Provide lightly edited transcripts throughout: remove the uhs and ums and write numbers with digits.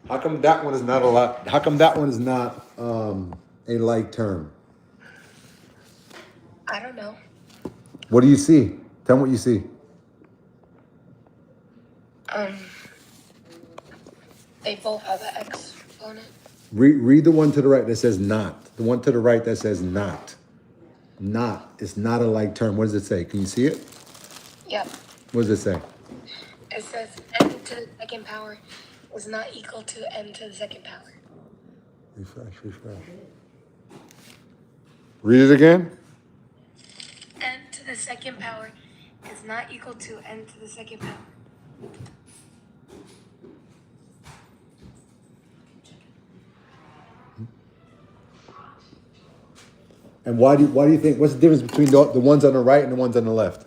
How come that one is not a lot? How come that one is not a like term? I don't know. What do you see? Tell me what you see. Um, they both have an X on it. Read the one to the right that says not. The one to the right that says not. Not. It's not a like term. What does it say? Can you see it? Yep. What does it say? It says n to the second power is not equal to n to the second power. Refresh. Read it again. N to the second power is not equal to n to the second power. And why do you think? What's the difference between the ones on the right and the ones on the left?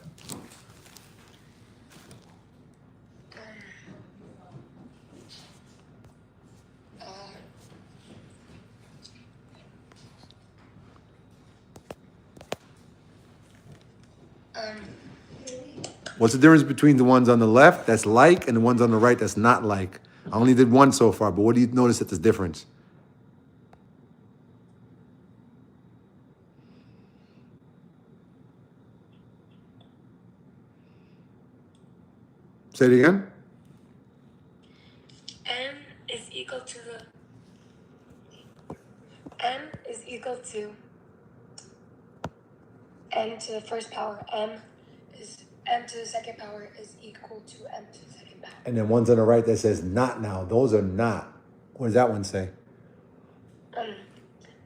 What's the difference between the ones on the left that's like and the ones on the right that's not like? I only did one so far, but what do you notice that there's difference? Say it again. N is equal to n to the first power. N to the second power is equal to n to the second power. And then ones on the right that says not now. Those are not. What does that one say?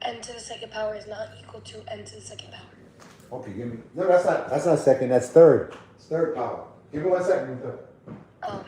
N to the second power is not equal to n to the second power. Okay, give me. No, that's not second. That's third. It's third power. Give me 1 second. Oh.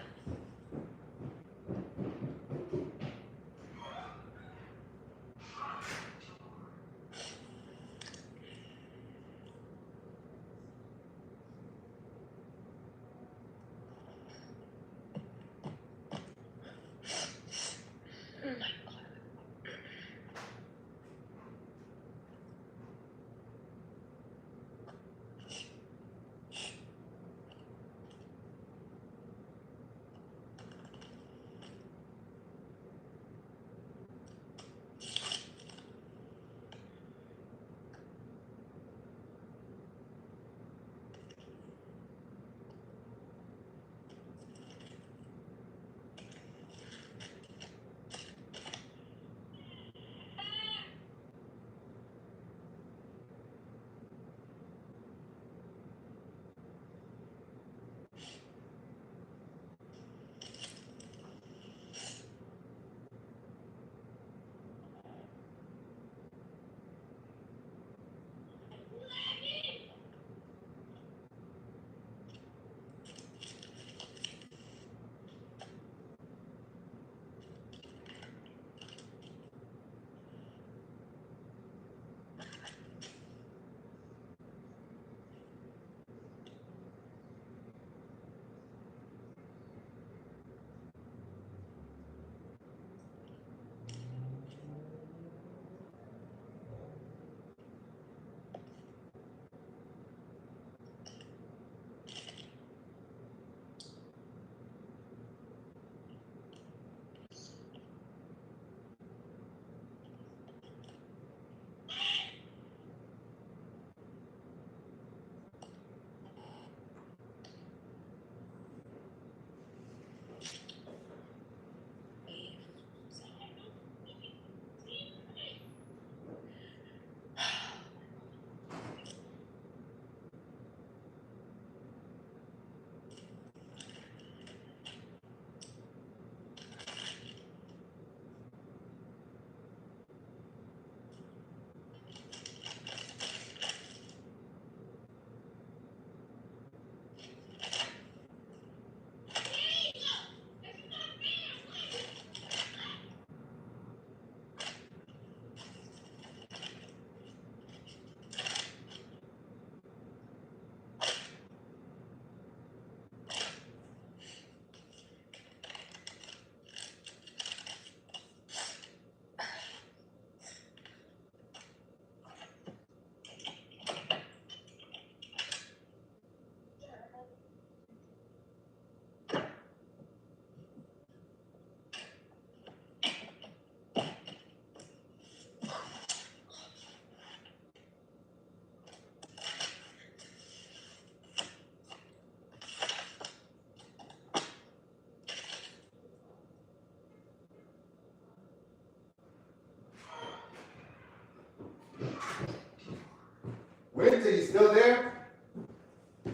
Teresa, you still there?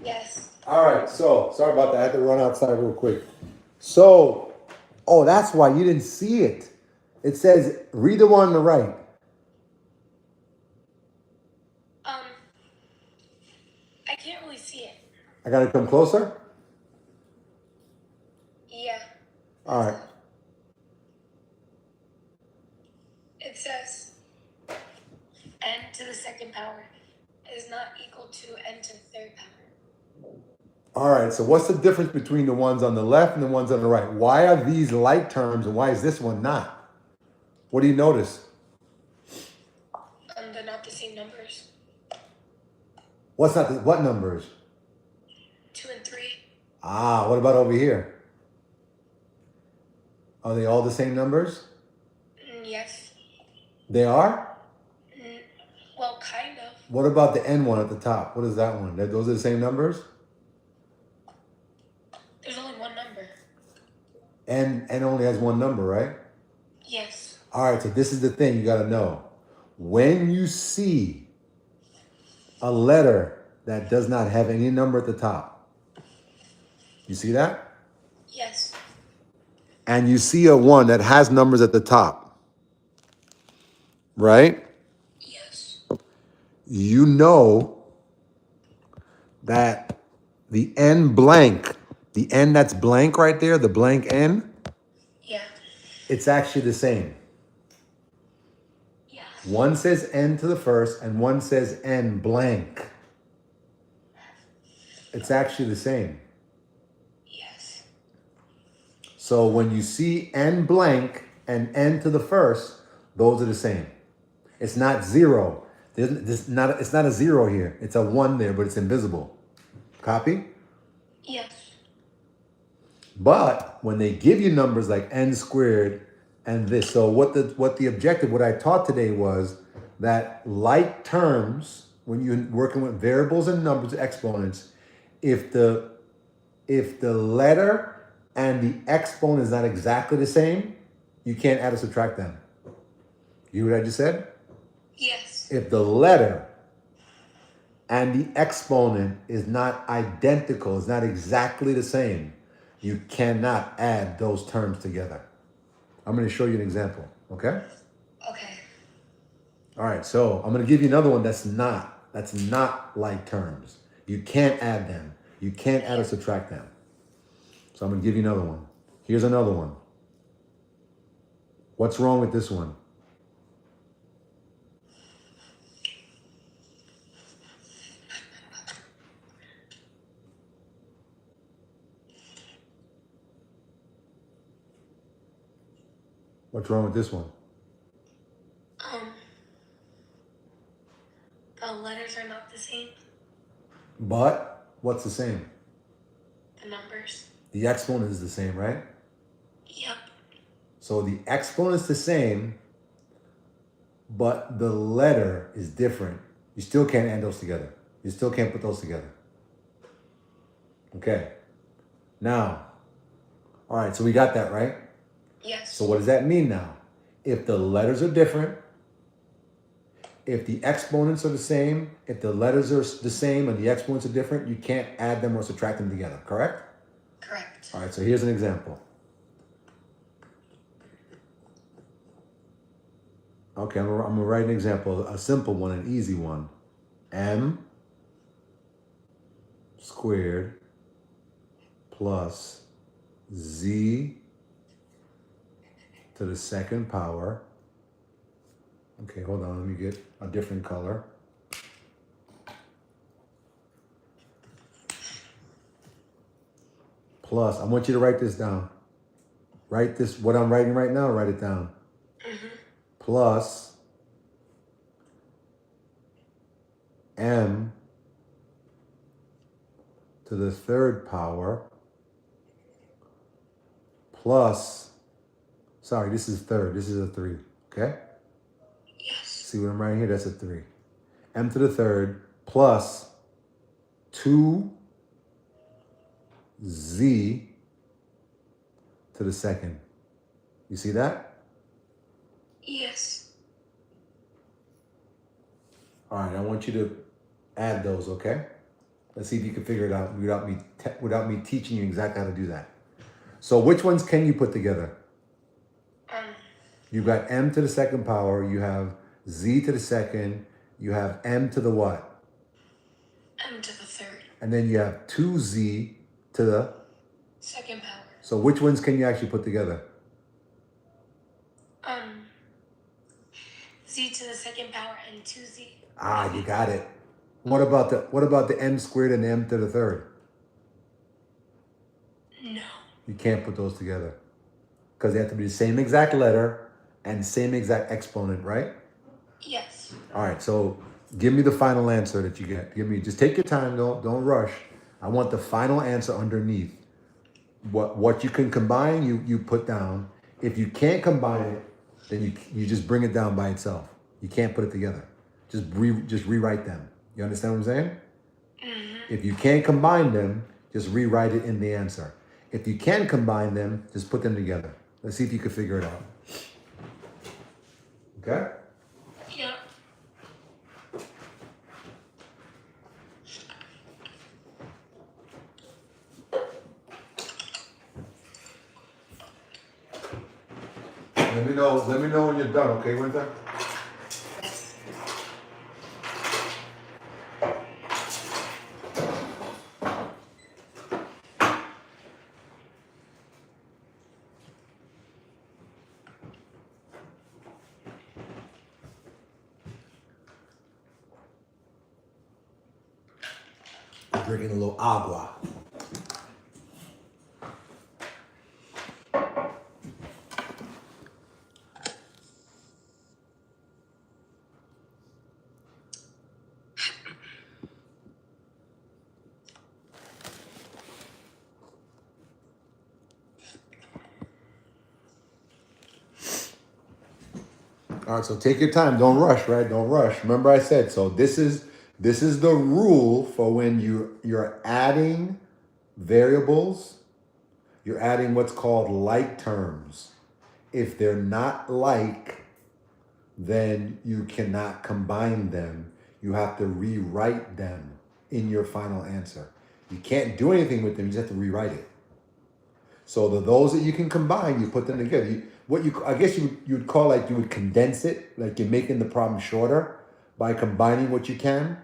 Yes. All right, so sorry about that. I had to run outside real quick. So, oh, that's why you didn't see it. It says, read the one on the right. I can't really see it. I gotta come closer? Yeah. All right. It says n to the second power is not equal to n to the third power. All right, so what's the difference between the ones on the left and the ones on the right? Why are these like terms and why is this one not? What do you notice? They're not the same numbers. What's not the, what numbers? 2 and 3. Ah, what about over here? Are they all the same numbers? Yes. They are? Well, kind of. What about the N one at the top? What is that one? Those are the same numbers? There's only one number. N only has one number, right? Yes. All right, so this is the thing you got to know. When you see a letter that does not have any number at the top, you see that? Yes. And you see a one that has numbers at the top, right? Yes. You know that the N blank, the N that's blank right there, the blank N, Yeah. it's actually the same. Yeah. One says N to the first and one says N blank. It's actually the same. Yes. So when you see N blank and N to the first, those are the same. It's not zero. It's not a zero here. It's a one there, but it's invisible. Copy? Yes. But when they give you numbers like N squared and this, so what the objective, what I taught today was that like terms, when you're working with variables and numbers, exponents, if the letter and the exponent is not exactly the same, you can't add or subtract them. You hear what I just said? Yes. If the letter and the exponent is not identical, is not exactly the same, you cannot add those terms together. I'm going to show you an example, okay? Okay. All right, so I'm going to give you another one that's not like terms. You can't add them. You can't add or subtract them. So I'm going to give you another one. Here's another one. What's wrong with this one? What's wrong with this one? The letters are not the same. But what's the same? The numbers. The exponent is the same, right? Yep. So the exponent is the same, but the letter is different. You still can't add those together. You still can't put those together. Okay. Now, all right, so we got that, right? Yes. So what does that mean now? If the letters are different, if the exponents are the same, if the letters are the same and the exponents are different, you can't add them or subtract them together, correct? Correct. All right, so here's an example. Okay, I'm gonna write an example, a simple one, an easy one. M squared plus Z to the second power. Okay, hold on, let me get a different color. Plus, I want you to write this down. Write this, what I'm writing right now, write it down. Plus M to the third power plus, sorry, this is third, this is a 3, okay? Yes. See what I'm writing here? That's a 3. M to the third plus 2Z to the second. You see that? Yes. All right, I want you to add those, okay? Let's see if you can figure it out without me teaching you exactly how to do that. So which ones can you put together? You've got m to the second power, you have z to the second, you have m to the what? M to the third. And then you have 2z to the Second power. So which ones can you actually put together? Z to the second power and 2z. Ah, you got it. What about the m squared and the m to the third? No. You can't put those together. Because they have to be the same exact letter and same exact exponent, right? Yes. All right, so give me the final answer that you get. Just take your time, don't rush. I want the final answer underneath. What you can combine, you put down. If you can't combine it, then you just bring it down by itself. You can't put it together. Just rewrite them. You understand what I'm saying? Mm-hmm. If you can't combine them, just rewrite it in the answer. If you can combine them, just put them together. Let's see if you can figure it out. Okay? Yeah. Let me know when you're done, okay, Winter? Drinking a little agua. All right, so take your time. Don't rush, right? Don't rush. Remember I said, so this is the rule for when you're adding variables, you're adding what's called like terms. If they're not like, then you cannot combine them. You have to rewrite them in your final answer. You can't do anything with them, you just have to rewrite it. So those that you can combine, you put them together. I guess you would call, like, you would condense it, like you're making the problem shorter by combining what you can,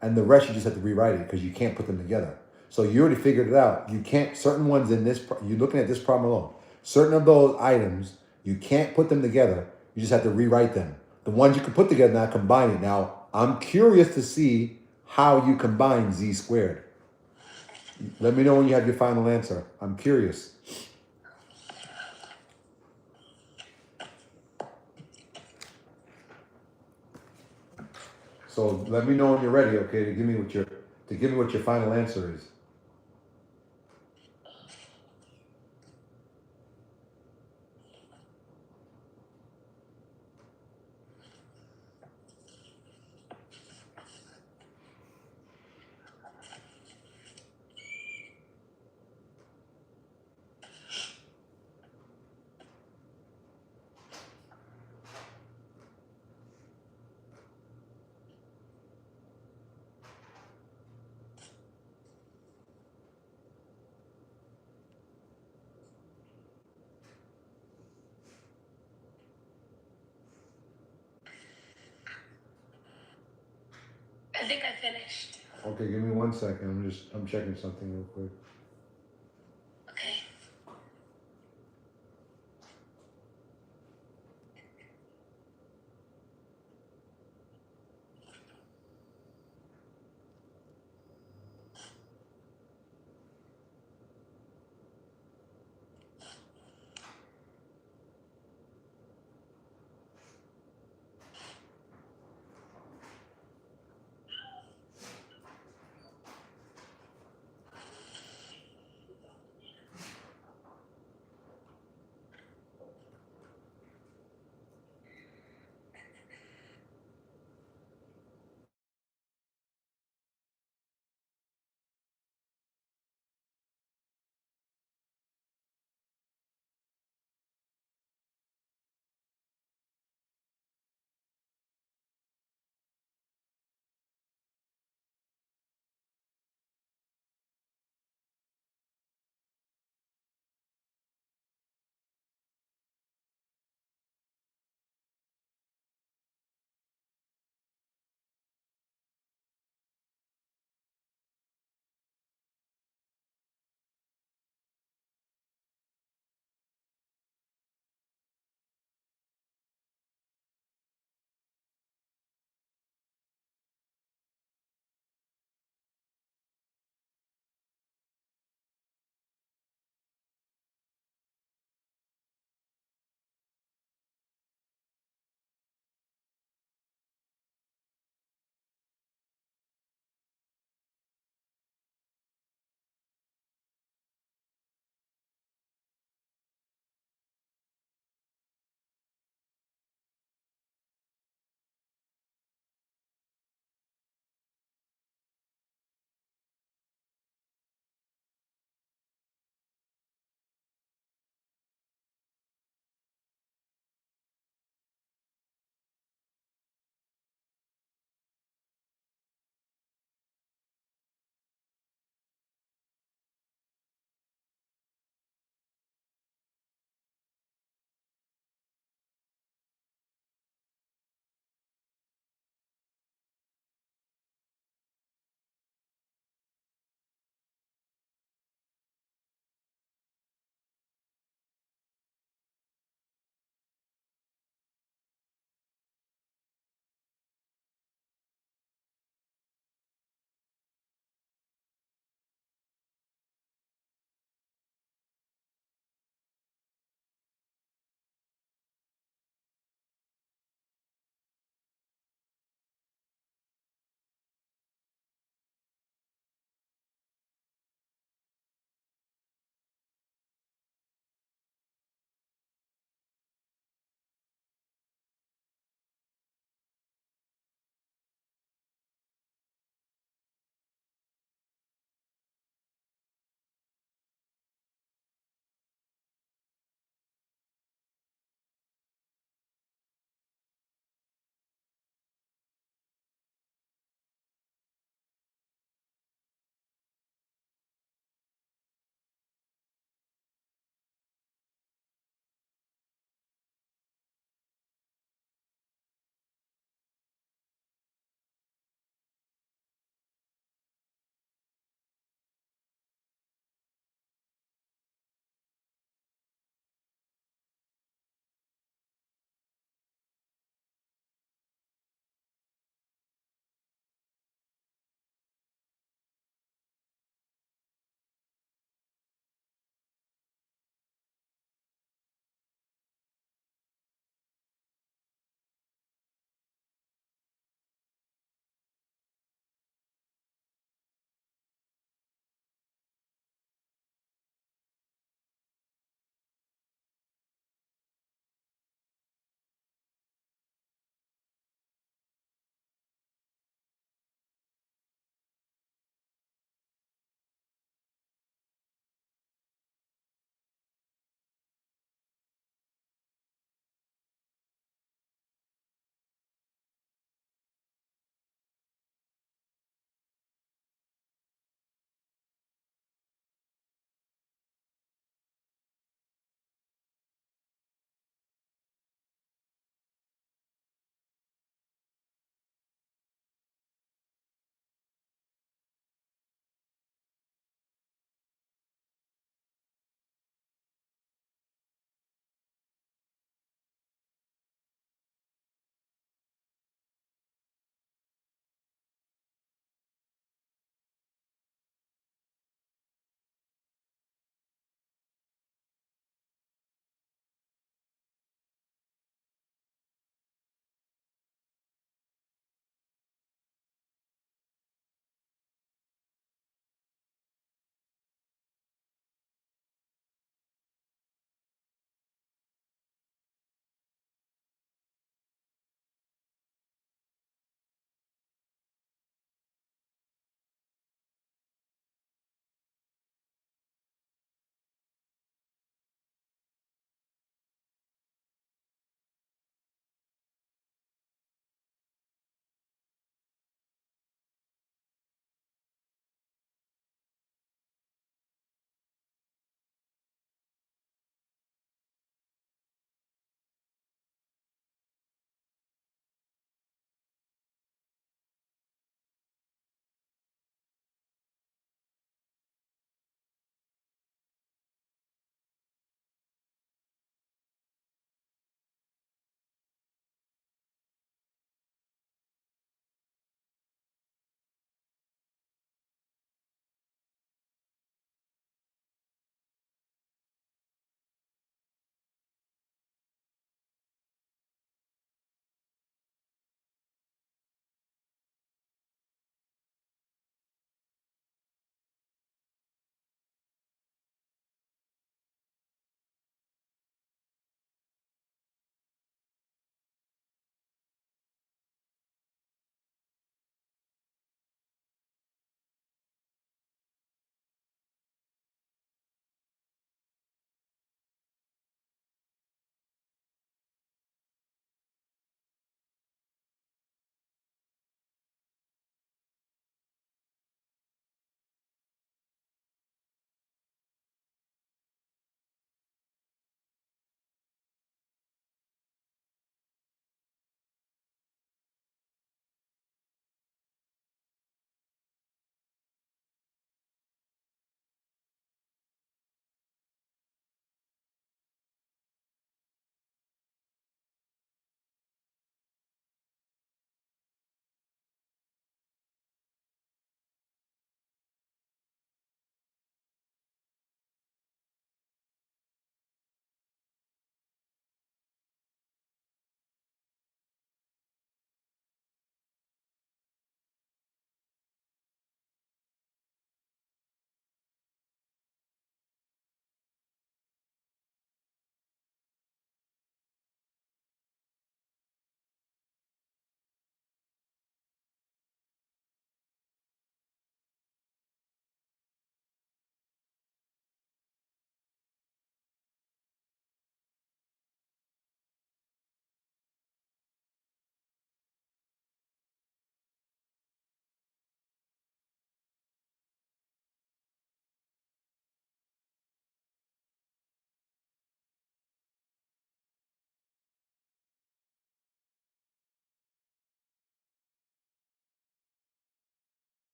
and the rest you just have to rewrite it because you can't put them together. So you already figured it out. You can't, certain ones in this, you're looking at this problem alone. Certain of those items, you can't put them together. You just have to rewrite them. The ones you can put together, now combine it. Now, I'm curious to see how you combine z squared. Let me know when you have your final answer. I'm curious. So let me know when you're ready, okay, to give me what your final answer is. I think I finished. Okay, give me 1 second. I'm checking something real quick. Okay.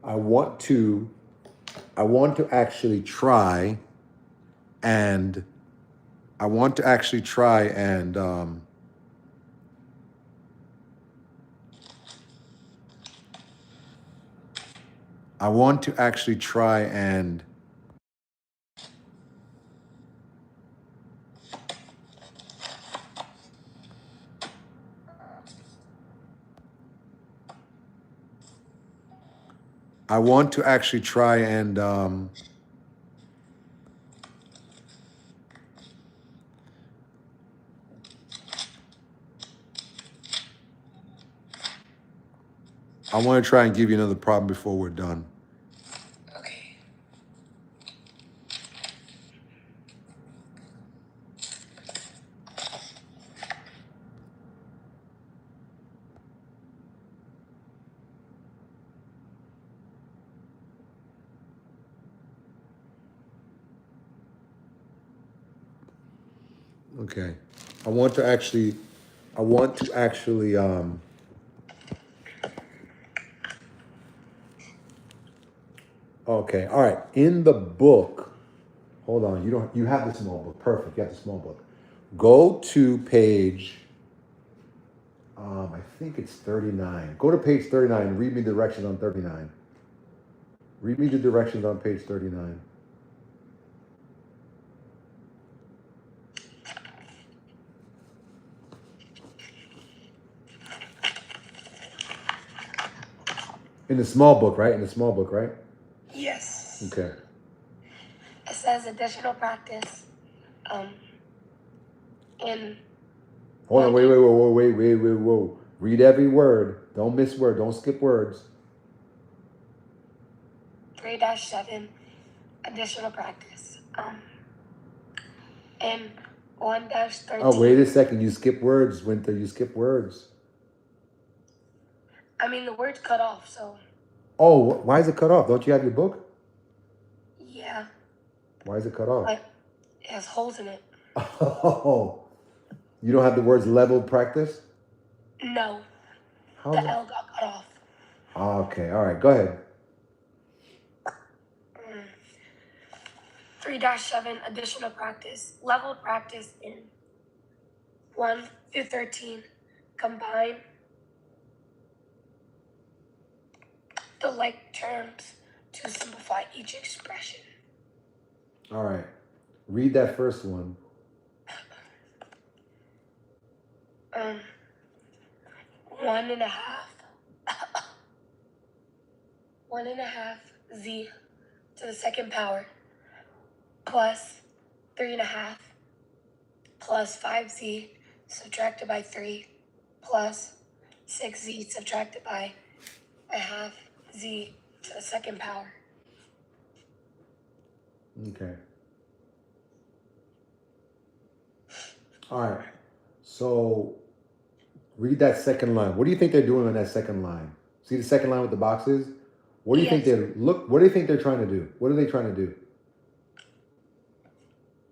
I want to actually try and I want to actually try and I want to actually try and I want to actually try and I want to try and give you another problem before we're done. Okay. Okay. I want to actually I want to actually okay, all right. In the book, hold on, you have the small book. Perfect. You have the small book. Go to page I think it's 39. Go to page 39 and read me the directions on 39. Read me the directions on page 39. In the small book, right? In the small book, right? Yes. Okay. It says additional practice. In Hold on, wait. Read every word. Don't miss word. Don't skip words. 3-7 additional practice. In 1-13. Oh, wait a second. You skip words, Winter. You skip words. I mean, the word's cut off, so. Oh, why is it cut off? Don't you have your book? Yeah. Why is it cut off? Like, it has holes in it. Oh, you don't have the words leveled practice? No. How The is it? L got cut off. Okay, all right. Go ahead. 3-7 additional practice. Leveled practice in 1-13. Combine the like terms to simplify each expression. All right. Read that first one. 1.5. 1.5 z to the second power plus 3.5 plus 5z subtracted by 3 plus 6z subtracted by a half z to the second power. Okay. All right. So read that second line. What do you think they're doing on that second line? See the second line with the boxes? What do you think Yes. what do you think they're trying to do? What are they trying to do?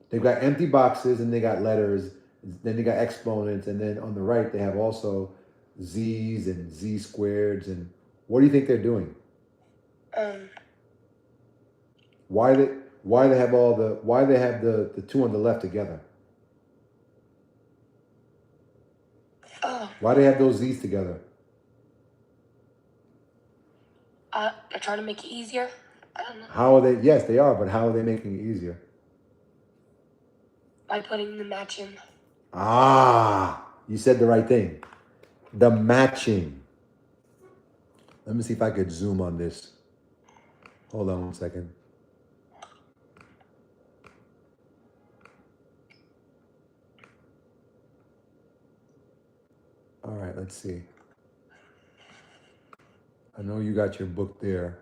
They've got empty boxes and they got letters, then they got exponents, and then on the right they have also z's and z squareds. And what do you think they're doing? Why they have the two on the left together? Why they have those z's together? They're trying to make it easier. I don't know. How are they? Yes, they are, but how are they making it easier? By putting the matching. Ah, you said the right thing. The matching. Let me see if I could zoom on this. Hold on 1 second. All right, let's see. I know you got your book there.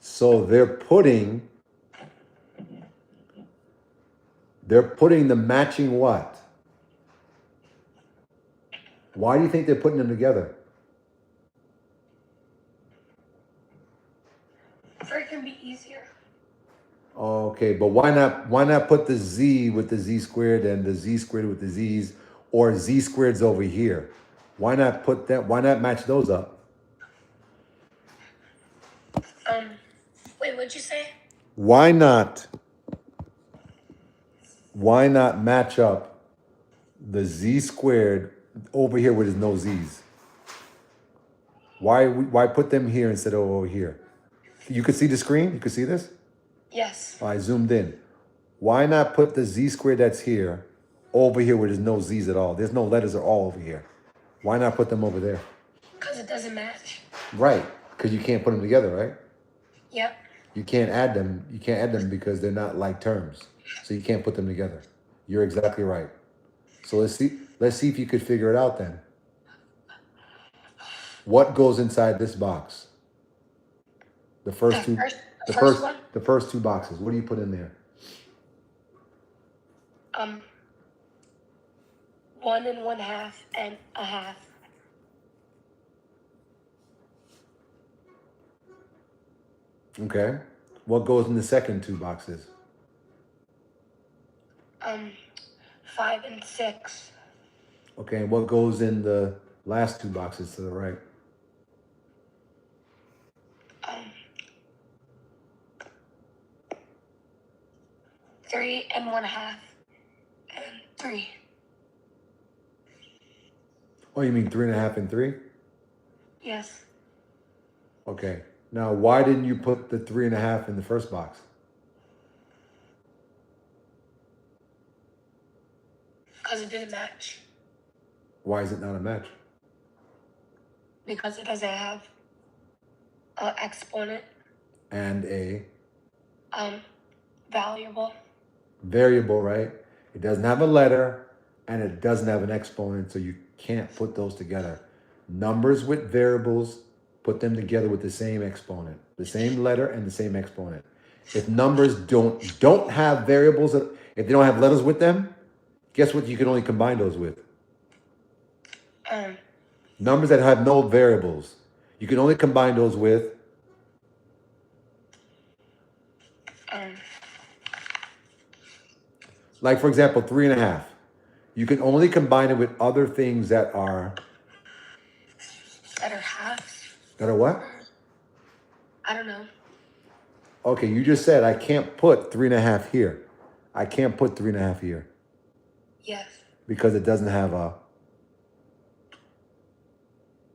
So they're putting the matching what? Why do you think they're putting them together? So it can be easier. Okay, but why not put the z with the z squared and the z squared with the z's? or z squared's over here. Why not put that? Why not match those up? Wait, what'd you say? Why not? Why not match up the z squared over here where there's no z's? Why put them here instead of over here? You could see the screen? You could see this? Yes. I zoomed in. Why not put the z squared that's here over here where there's no z's at all? There's no letters at all over here. Why not put them over there? Because it doesn't match. Right, because you can't put them together, right? Yep. You can't add them. You can't add them because they're not like terms. So you can't put them together. You're exactly right. So let's see if you could figure it out then. What goes inside this box? The first two boxes. What do you put in there? 1 1/2 and a half. Okay. What goes in the second two boxes? 5 and 6. Okay, and what goes in the last two boxes to the right? 3 1/2 and 3. Oh, you mean 3.5 and 3? Yes. Okay. Now, why didn't you put the 3.5 in the first box? Because it didn't match. Why is it not a match? Because it doesn't have an exponent. And a Variable, right? It doesn't have a letter and it doesn't have an exponent, so you can't put those together. Numbers with variables, put them together with the same exponent, the same letter and the same exponent. If numbers don't have variables, if they don't have letters with them, guess what you can only combine those with? Numbers that have no variables, you can only combine those with like, for example, 3.5. You can only combine it with other things that are halves. That are what? I don't know. Okay, you just said I can't put 3.5 here. I can't put 3.5 here. Yes. Because it doesn't have a.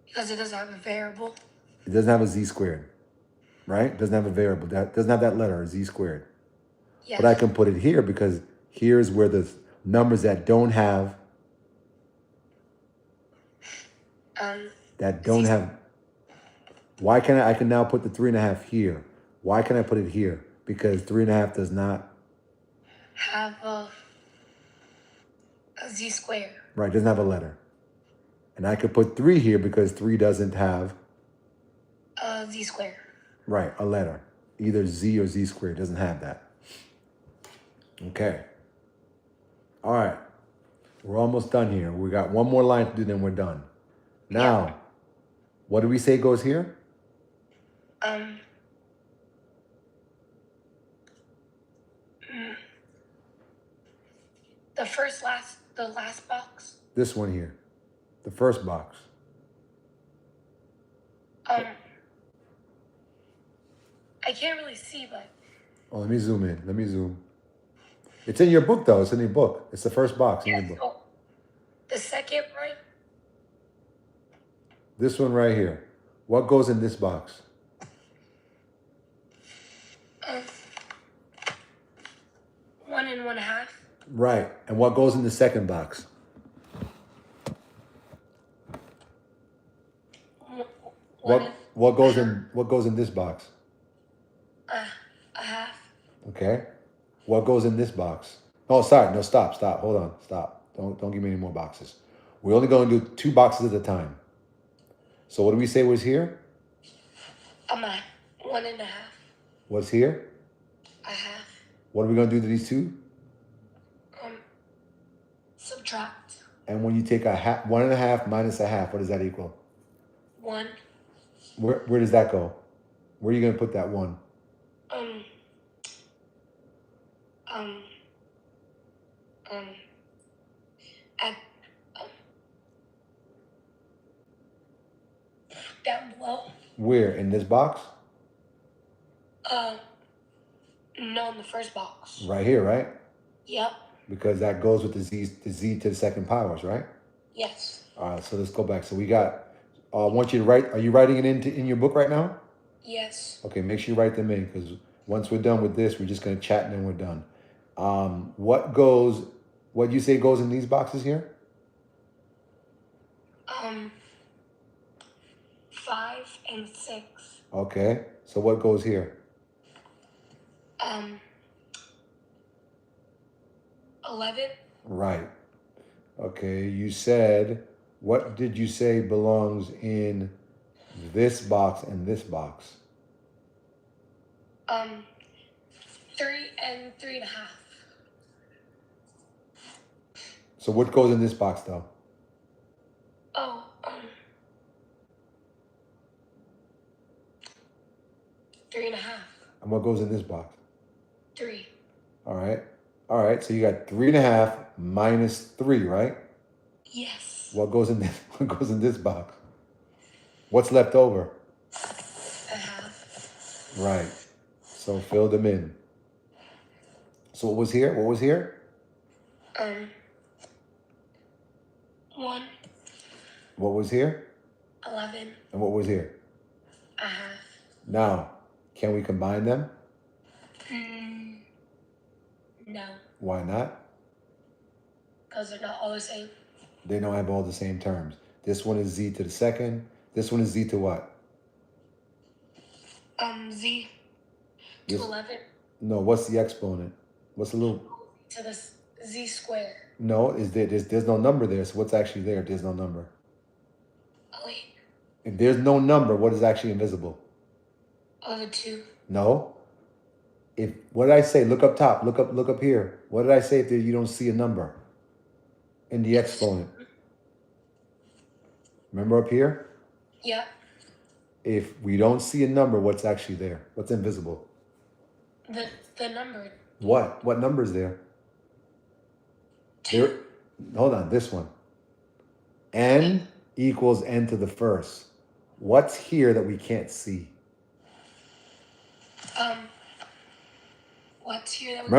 Because it doesn't have a variable. It doesn't have a z squared, right? It doesn't have a variable. That doesn't have that letter, a z squared. Yes. But I can put it here because here's where the numbers that don't have. Why can I can now put the 3.5 here? Why can I put it here? Because 3.5 does not have a z squared. Right, doesn't have a letter. And I could put 3 here because 3 doesn't have a z squared. Right, a letter. Either z or z squared doesn't have that. Okay. All right. We're almost done here. We got one more line to do, then we're done. Now, what do we say goes here? The last box. This one here. The first box. I can't really see, but. Oh, let me zoom in. Let me zoom. It's in your book, though. It's in your book. It's the first box in your book. So the second, right? This one right here. What goes in this box? 1 1/2. Right. And what goes in the second box? What goes in this box? A half. Okay. What goes in this box? Oh, sorry. No, stop. Hold on. Stop. Don't give me any more boxes. We're only going to do 2 boxes at a time. So what do we say was here? 1 1/2. What's here? A half. What are we going to do to these 2? Subtract. And when you take 1.5 minus a half, what does that equal? 1. Where does that go? Where are you going to put that 1? At down below. Where? In this box? No, in the first box. Right here, right? Yep. Because that goes with the z to the second powers, right? Yes. All right, so let's go back. So we got, I want you to write, are you writing it in your book right now? Yes. Okay, make sure you write them in, because once we're done with this, we're just going to chat and then we're done. What do you say goes in these boxes here? 5 and 6. Okay, so what goes here? 11. Right. Okay, you said, what did you say belongs in this box and this box? 3 and 3.5. So what goes in this box though? Oh, 3.5. And what goes in this box? 3. All right. All right, so you got 3.5 minus 3, right? Yes. What goes in this, what goes in this box? What's left over? 1/2. Right. So fill them in. So what was here? What was here? 1. What was here? 11. And what was here? 1/2. Now, can we combine them? No, Why not? because they're not all the same. They don't have all the same terms. This one is z to the second. This one is z to what? Z to 11. No, what's the exponent? What's the little? To the z squared. No, there's no number there. So what's actually there if there's no number? Oh, wait. If there's no number, what is actually invisible? Oh, the 2. No. If what did I say? Look up top. Look up here. What did I say if you don't see a number in the exponent? Remember up here? Yeah. If we don't see a number, what's actually there? What's invisible? The number. What? What number is there? 2. There. Hold on. This one. N equals n to the first. What's here that we can't see? What's here that we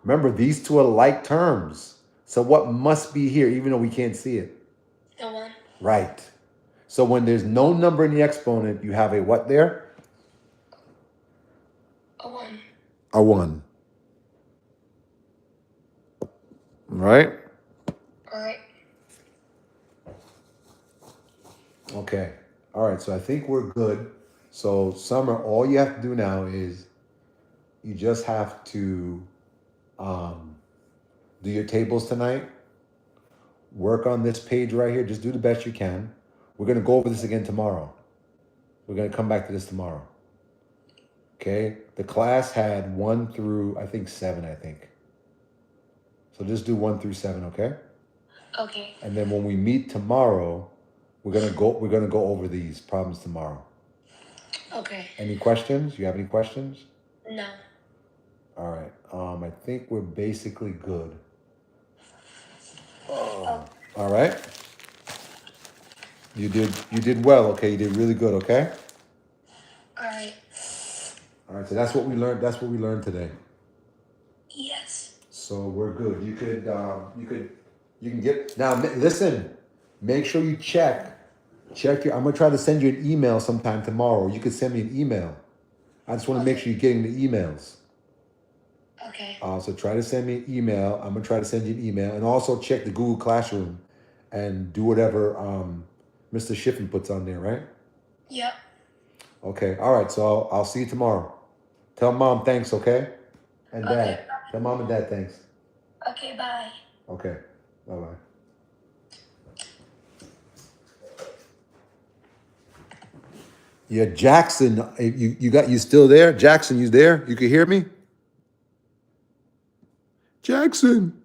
Remember, these two are like terms. So what must be here, even though we can't see it? The 1. Right. So when there's no number in the exponent, you have a what there? A 1. A 1. Right? All right. Okay. All right. So I think we're good. So Summer, all you have to do now is you just have to do your tables tonight. Work on this page right here. Just do the best you can. We're going to go over this again tomorrow. We're going to come back to this tomorrow. Okay? The class had 1 through, I think, 7, I think. So just do 1 through 7, okay? Okay. And then when we meet tomorrow, we're gonna go over these problems tomorrow. Okay. Any questions? You have any questions? No. All right. I think we're basically good. Oh. All right. You did well, okay? You did really good, okay? All right. All right, so that's what we learned. That's what we learned today. Yes. So we're good. You can get now. Listen, make sure you check your. I'm gonna try to send you an email sometime tomorrow. You could send me an email. I just want to make sure you're getting the emails. Okay. So try to send me an email. I'm gonna try to send you an email, and also check the Google Classroom, and do whatever Mr. Shiffin puts on there. Right? Yep. Okay. All right. So I'll see you tomorrow. Tell Mom thanks, okay? And Dad. Okay. Tell Mom and Dad thanks. Okay, bye. Okay. Bye-bye. Yeah, Jackson, you still there? Jackson, you there? You can hear me? Jackson.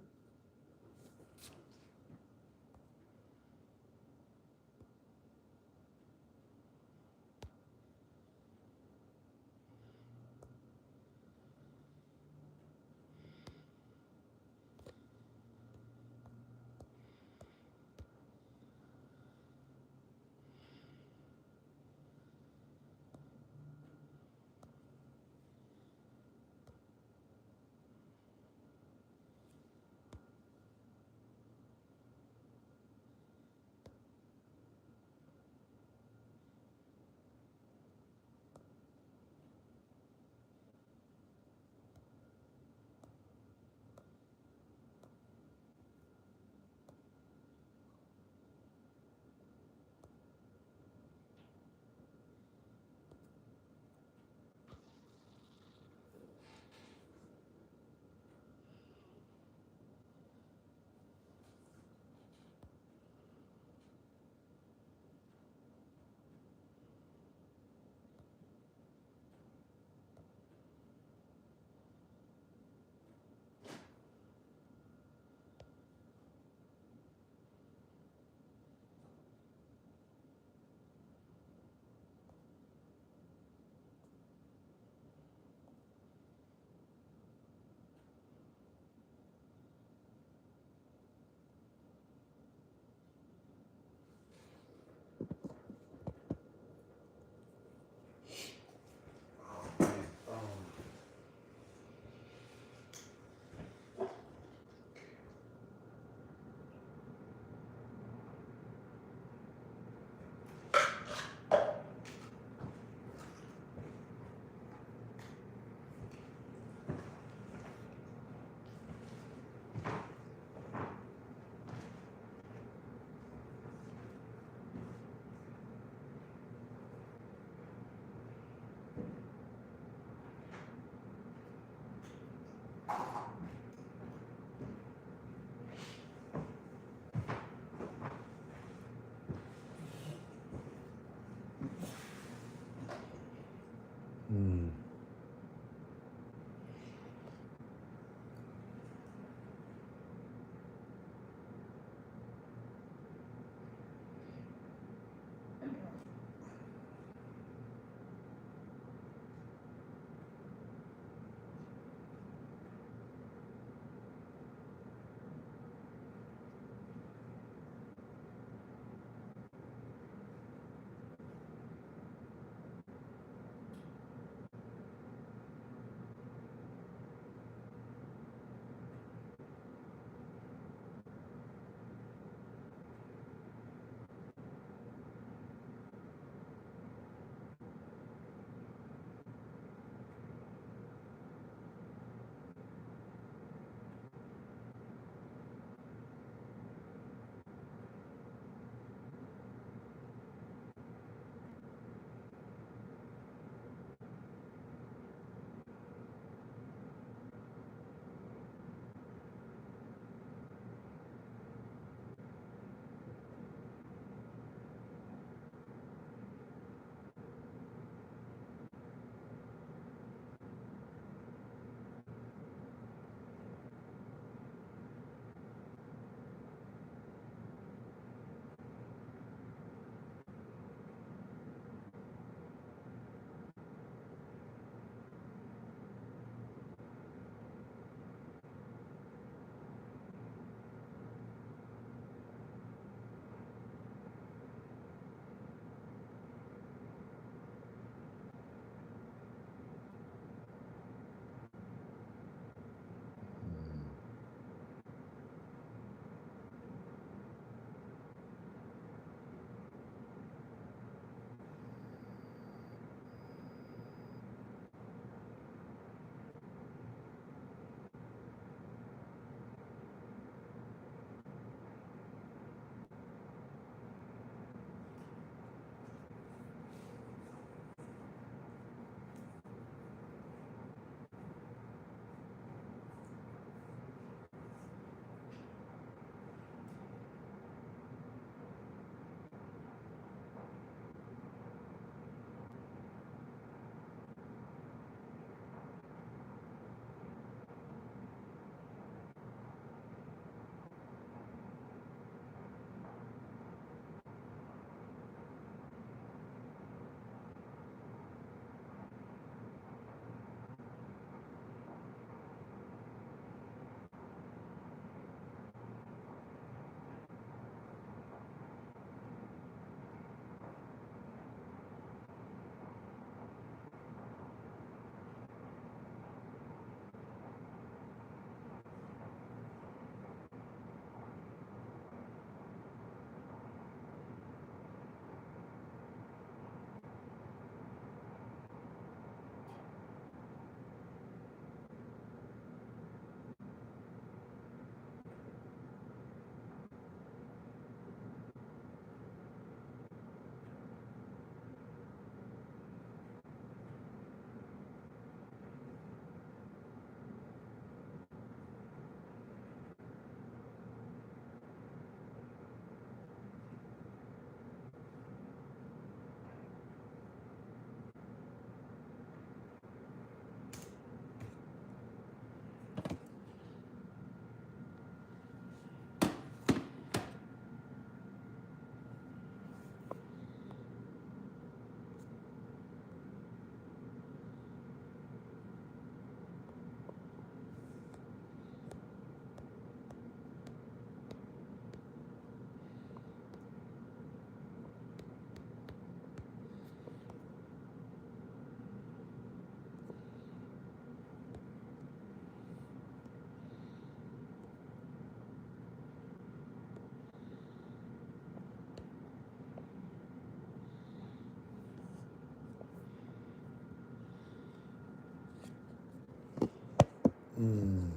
Mm.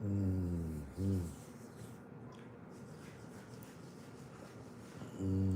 Mm. Mm. Mm.